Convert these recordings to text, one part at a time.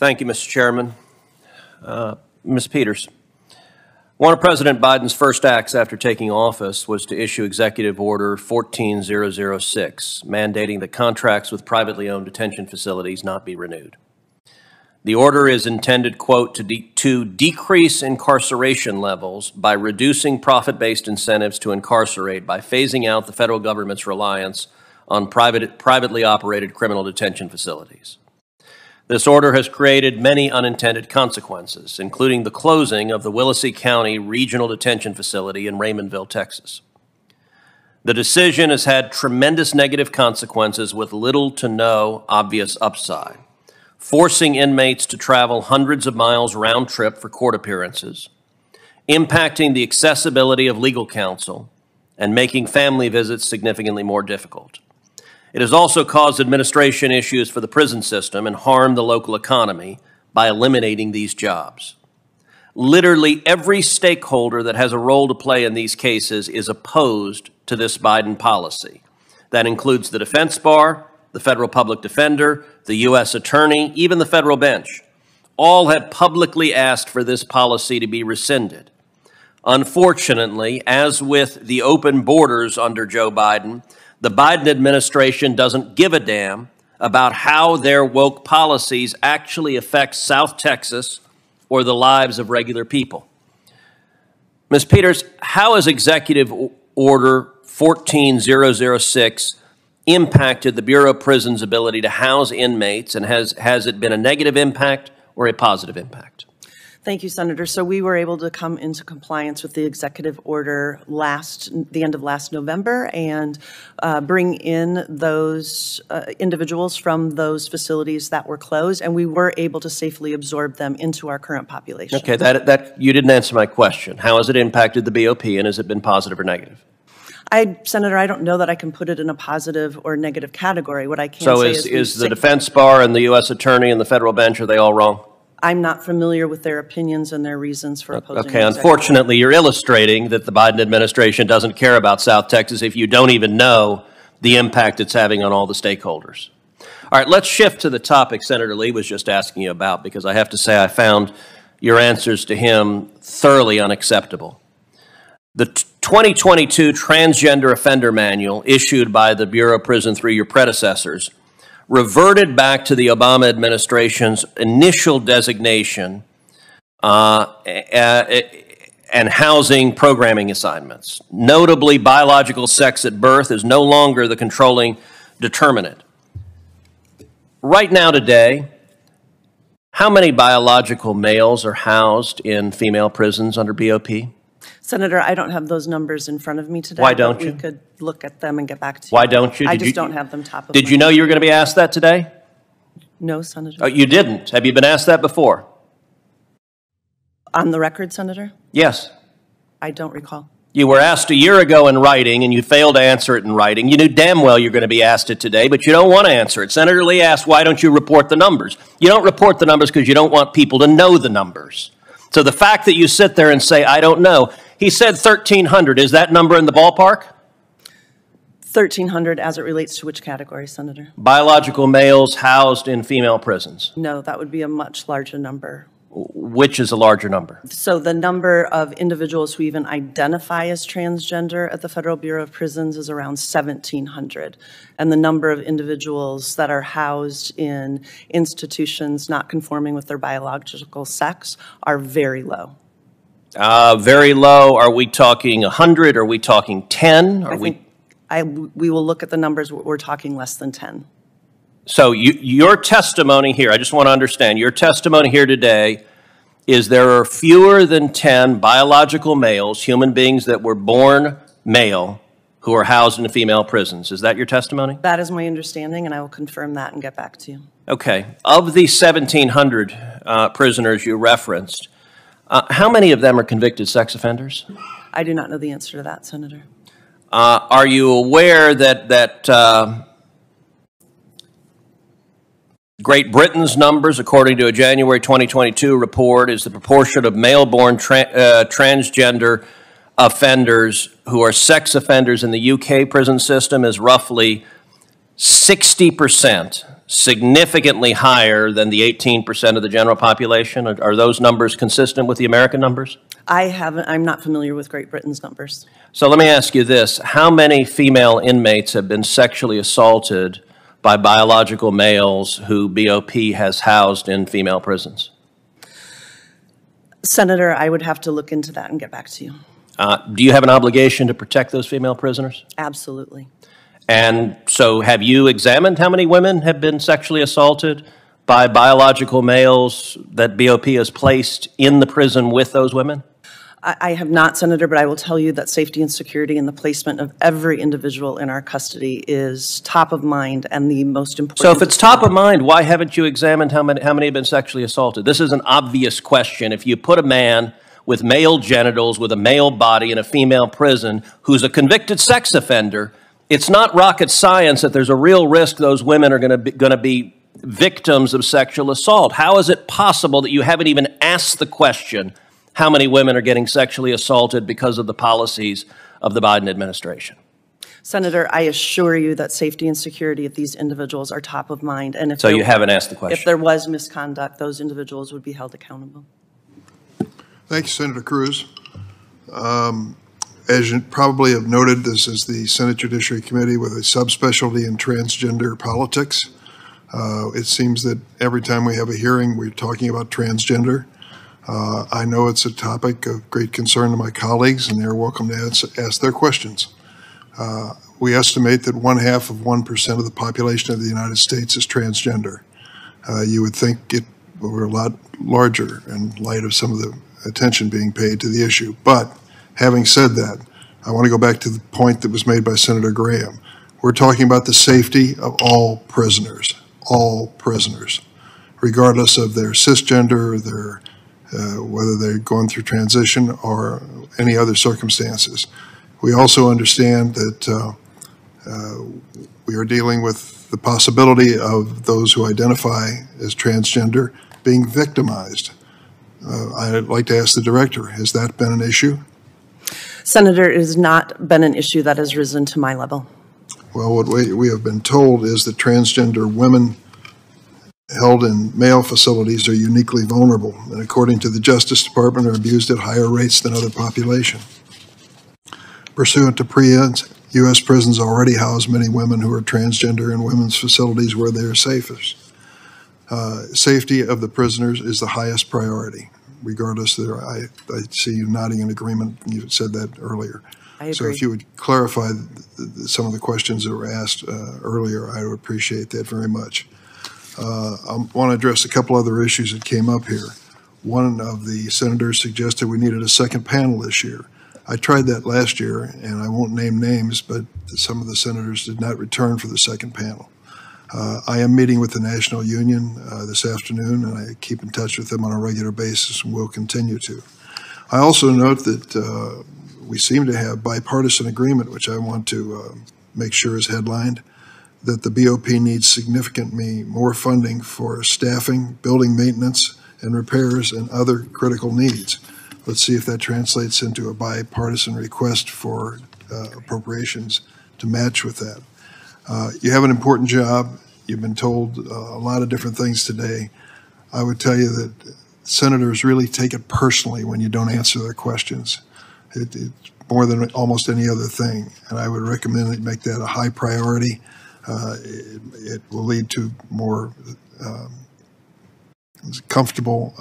Thank you, Mr. Chairman. Ms. Peters, one of President Biden's first acts after taking office was to issue Executive Order 14006, mandating that contracts with privately owned detention facilities not be renewed. The order is intended, quote, to decrease incarceration levels by reducing profit-based incentives to incarcerate by phasing out the federal government's reliance on privately operated criminal detention facilities. This order has created many unintended consequences, including the closing of the Willacy County Regional Detention Facility in Raymondville, Texas. The decision has had tremendous negative consequences with little to no obvious upside, forcing inmates to travel hundreds of miles round trip for court appearances, impacting the accessibility of legal counsel, and making family visits significantly more difficult. It has also caused administration issues for the prison system and harmed the local economy by eliminating these jobs. Literally every stakeholder that has a role to play in these cases is opposed to this Biden policy. That includes the defense bar, the federal public defender, the U.S. attorney, even the federal bench. All have publicly asked for this policy to be rescinded. Unfortunately, as with the open borders under Joe Biden, the Biden administration doesn't give a damn about how their woke policies actually affect South Texas or the lives of regular people. Ms. Peters, how has Executive Order 14006 impacted the Bureau of Prisons' ability to house inmates, and has it been a negative impact or a positive impact? Thank you, Senator. So we were able to come into compliance with the executive order the end of last November and bring in those individuals from those facilities that were closed, and we were able to safely absorb them into our current population. Okay, that you didn't answer my question. How has it impacted the BOP, and has it been positive or negative? Senator, I don't know that I can put it in a positive or negative category. What I can say is the defense bar and the U.S. attorney and the federal bench, are they all wrong? I'm not familiar with their opinions and their reasons for opposing. Okay, unfortunately, you're illustrating that the Biden administration doesn't care about South Texas if you don't even know the impact it's having on all the stakeholders. All right, let's shift to the topic Senator Lee was just asking you about, because I have to say I found your answers to him thoroughly unacceptable. The 2022 Transgender Offender Manual issued by the Bureau of Prisons through your predecessors reverted back to the Obama administration's initial designation and housing programming assignments. Notably, biological sex at birth is no longer the controlling determinant. Right now today, how many biological males are housed in female prisons under BOP? Senator, I don't have those numbers in front of me today. Why don't you? We could look at them and get back to you. Why don't you? I just don't have them top of Did you know you were going to be asked that today? No, Senator. Oh, you didn't? Have you been asked that before? On the record, Senator? Yes. I don't recall. You were asked a year ago in writing, and you failed to answer it in writing. You knew damn well you're going to be asked it today, but you don't want to answer it. Senator Lee asked, why don't you report the numbers? You don't report the numbers because you don't want people to know the numbers. So the fact that you sit there and say, I don't know, he said 1,300. Is that number in the ballpark? 1,300 as it relates to which category, Senator? Biological males housed in female prisons. No, that would be a much larger number. Which is a larger number? So the number of individuals who even identify as transgender at the Federal Bureau of Prisons is around 1,700. And the number of individuals that are housed in institutions not conforming with their biological sex are very low. Very low. Are we talking 100? Are we talking 10? We will look at the numbers. We're talking less than 10. So your testimony here, I just want to understand, your testimony here today is there are fewer than 10 biological males, human beings that were born male, who are housed in female prisons. Is that your testimony? That is my understanding, and I will confirm that and get back to you. Okay. Of the 1,700 prisoners you referenced, how many of them are convicted sex offenders? I do not know the answer to that, Senator. Are you aware that Great Britain's numbers, according to a January 2022 report, is the proportion of male-born transgender offenders who are sex offenders in the UK prison system is roughly 60%. significantly higher than the 18% of the general population? Are those numbers consistent with the American numbers? I'm not familiar with Great Britain's numbers. So let me ask you this. How many female inmates have been sexually assaulted by biological males who BOP has housed in female prisons? Senator, I would have to look into that and get back to you. Do you have an obligation to protect those female prisoners? Absolutely. And so have you examined how many women have been sexually assaulted by biological males that BOP has placed in the prison with those women? I have not, Senator, but I will tell you that safety and security and the placement of every individual in our custody is top of mind and the most important. So if it's top of mind, why haven't you examined how many have been sexually assaulted? This is an obvious question. If you put a man with male genitals, with a male body in a female prison who's a convicted sex offender, it's not rocket science that there's a real risk those women are going to be victims of sexual assault. How is it possible that you haven't even asked the question, how many women are getting sexually assaulted because of the policies of the Biden administration? Senator, I assure you that safety and security of these individuals are top of mind. And so you haven't asked the question? If there was misconduct, those individuals would be held accountable. Thank you, Senator Cruz. As you probably have noted, this is the Senate Judiciary Committee with a subspecialty in transgender politics. It seems that every time we have a hearing, we're talking about transgender. I know it's a topic of great concern to my colleagues, and they're welcome to ask their questions. We estimate that 0.5% of the population of the United States is transgender. You would think it were a lot larger in light of some of the attention being paid to the issue. But having said that, I want to go back to the point that was made by Senator Graham. We're talking about the safety of all prisoners, regardless of their cisgender, their whether they're going through transition or any other circumstances. We also understand that we are dealing with the possibility of those who identify as transgender being victimized. I'd like to ask the director, has that been an issue? Senator, it has not been an issue that has risen to my level. Well, what we have been told is that transgender women held in male facilities are uniquely vulnerable, and according to the Justice Department, are abused at higher rates than other population. Pursuant to PREA, U.S. prisons already house many women who are transgender in women's facilities where they are safest. Safety of the prisoners is the highest priority, regardless. I see you nodding in agreement. You said that earlier. I agree. So if you would clarify some of the questions that were asked earlier, I would appreciate that very much. I want to address a couple other issues that came up here. One of the senators suggested we needed a second panel this year. I tried that last year, and I won't name names, but some of the senators did not return for the second panel. I am meeting with the National Union this afternoon, and I keep in touch with them on a regular basis and will continue to. I also note that we seem to have bipartisan agreement, which I want to make sure is headlined, that the BOP needs significantly more funding for staffing, building maintenance, and repairs and other critical needs. Let's see if that translates into a bipartisan request for appropriations to match with that. You have an important job. You've been told a lot of different things today. I would tell you that senators really take it personally when you don't answer their questions. It's more than almost any other thing, and I would recommend that you make that a high priority. It will lead to more comfortable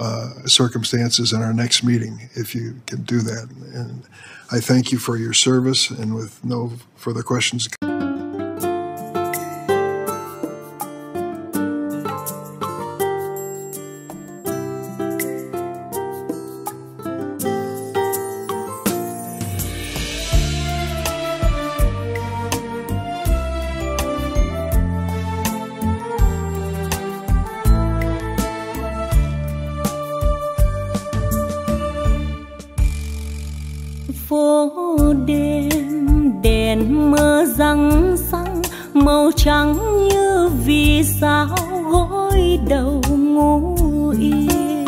circumstances in our next meeting if you can do that. And I thank you for your service, and with no further questions. Phố đêm đèn mơ răng răng, màu trắng như vì sao gối đầu ngủ yên.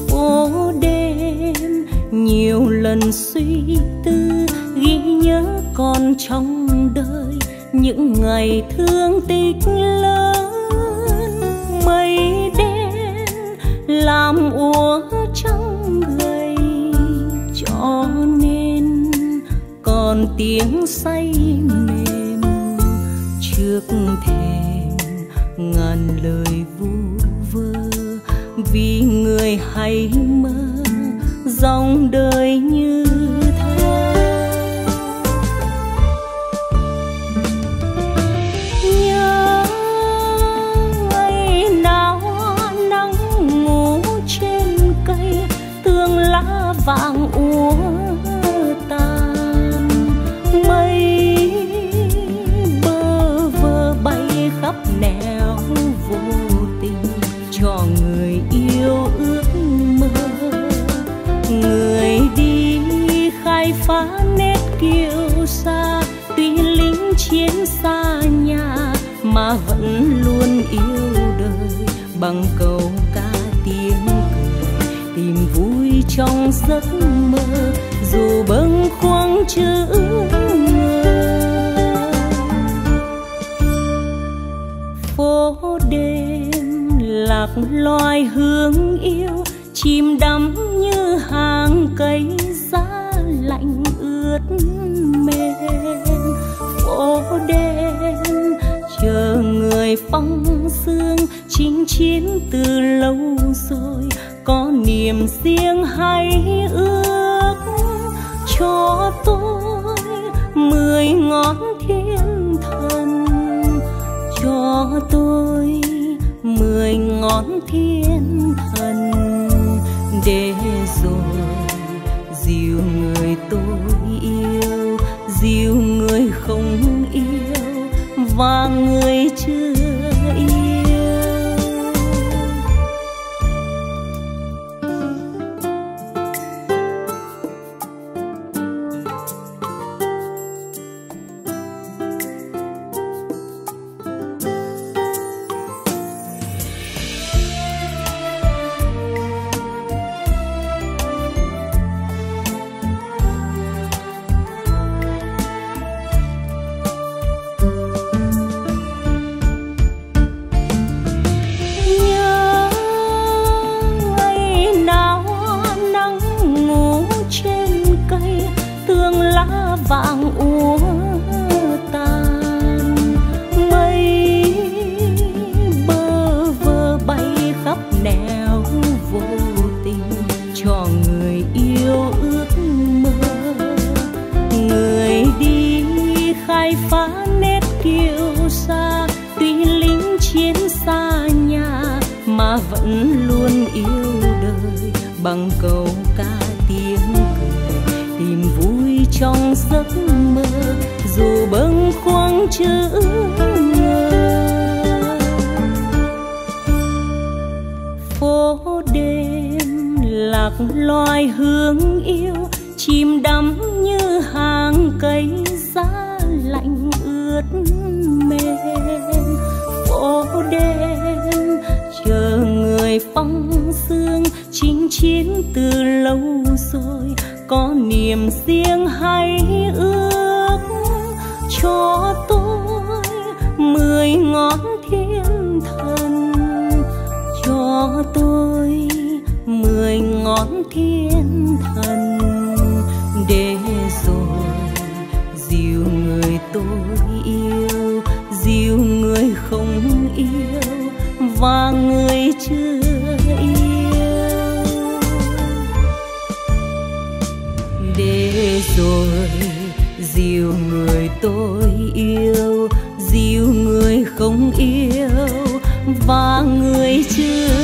Phố đêm nhiều lần suy tư, ghi nhớ còn trong đời những ngày thương tích lớn. mây đen làm úa trăng gầy, cho nên còn tiếng say mềm trước thềm ngàn lời vu vơ. Vì người hay mơ dòng đời như thơ. Nhớ ngày nào nắng ngủ trên cây, tường lá vàng úa tàn. Mây bơ vơ bay khắp nẻo vô tình, cho người yêu ước mơ. Người đi khai phá nét kiêu sa, tuy lính chiến xa nhà mà vẫn luôn yêu đời. Bằng câu ca tiếng cười tìm vui trong giấc mơ, dù bâng khuâng chữ ngờ. Phố đêm lạc loài hương yêu, chìm đắm như hàng cây giá lạnh ướt mềm. Phố đêm chờ người phong sương, chinh chiến từ lâu rồi, có niềm riêng hay ước. Cho tôi 10 ngón thiên thần, cho tôi 10 ngón thiên thần, để rồi dìu người tôi yêu, dìu người không yêu và người chưa yêu. Vàng úa tàn, mây bơ vơ bay khắp nẻo vô tình, cho người yêu ước mơ. Người đi khai phá nét kiêu sa, tuy lính chiến xa nhà mà vẫn luôn yêu đời. Bằng câu ca tiếng cười tìm vui trong giấc mơ, dù bâng khuâng chữ ngờ. Phố đêm lạc loài hương yêu, chìm đắm như hàng cây giá lạnh ướt mềm. Phố đêm chờ người phong sương, chinh chiến từ lâu rồi, có niềm riêng hay ước. Cho tôi 10 ngón thiên thần, cho tôi 10 ngón thiên thần, để rồi dìu người tôi yêu, dìu người không yêu và người chưa yêu. Để rồi dìu người tôi yêu, dìu người không yêu và người chưa